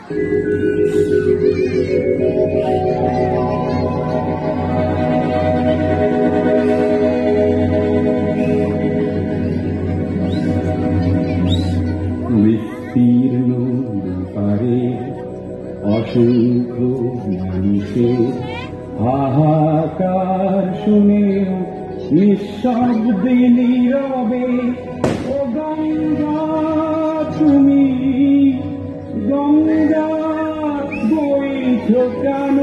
বিস্তীর্ণ পারে অসংখ্য মানুষের হাহাকার শুনে নিঃশব্দে নীরবে ও গঙ্গা তুমি গঙ্গা বইছ কেন?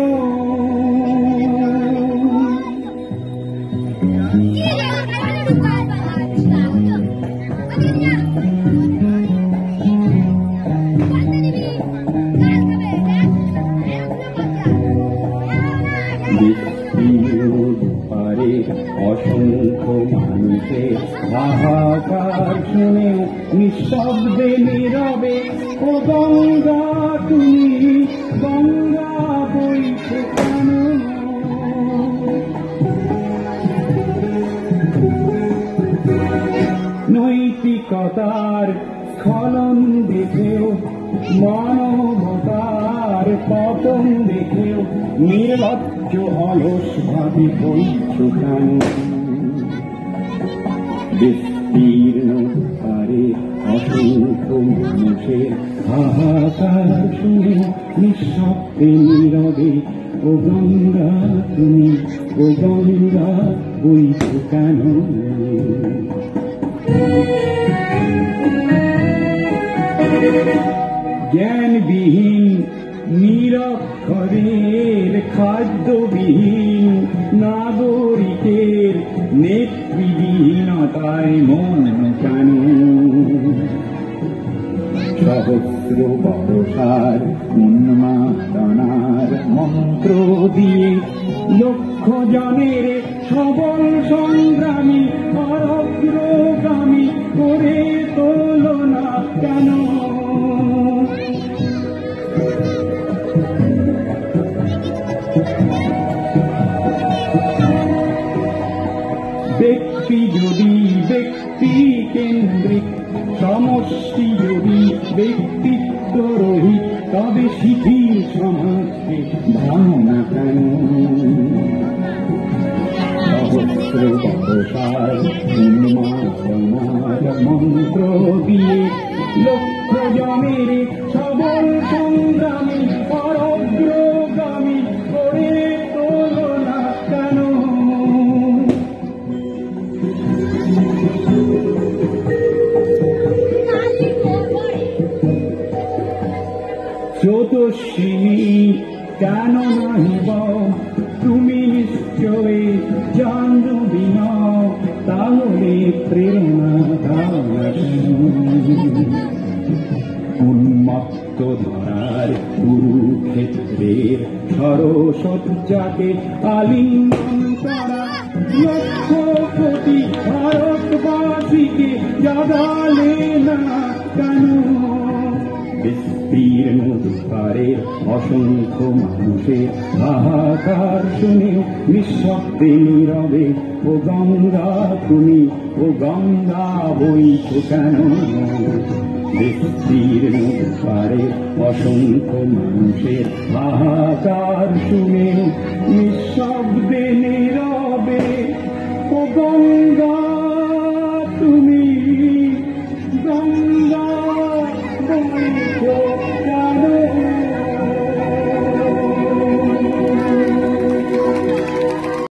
পারে অসংখ্য মানুষের হাহাকার শুনে নিঃশব্দে নীরবে ও গঙ্গা তুমি গঙ্গা বইছে কেন? নৈতিকতার স্খলন দেখেও মানবতার পতন দেখেও নির্লজ্জ অলস ভাবে বইছ কেন? বিস্তীর্ণ পারে অসংখ্য মানুষের হাহাকার শুনে নিঃশব্দে নীরবে ও গঙ্গা তুমি ও গঙ্গা বইছ কেন? জ্ঞানবিহীন নিরক্ষরের খাদ্যবিহীন নাগরিকের নেতৃবিহীনতায় মন কেন? সহস্র বর্ষার উন্মাদনার মন্ত্র দিয়ে লক্ষ জনের সবল সংগ্রামী অগ্রগামী করে তোলো না কেন? ব্যক্তি যদি ব্যক্তি কেন্দ্রিক, সমষ্টি যদি ব্যক্তিত্ব রহিত, তবে শিথিল সমাজকে ভাঙনা কেন? সহস্র বর্ষার উন্মাদনার মন্ত্র দিয়ে লক্ষ জনের সবল সংগ্রামী অগ্রগামী করে তোলো না কেন? চতুষ্ষিণী কেন নাহিব তুমি নিশ্চয় জানবি না, তাহলে প্রেরণা উন্মত্ত ধারার কুরুক্ষেত্রের সরসজ্জাকে আলিঙ্গন করা লক্ষ কোটি ভারতবাসীকে জাগালে না কেন? বিস্তীর্ণ পারে অসংখ্য মানুষের হাহাকার শুনে নিঃশব্দে নীরবে ও গঙ্গা তুমি ও গঙ্গা বইছ কেন? বিস্তীর্ণ পারে অসংখ্য মানুষের হাহাকার শুনে নিঃশব্দে নীরবে ও গঙ্গা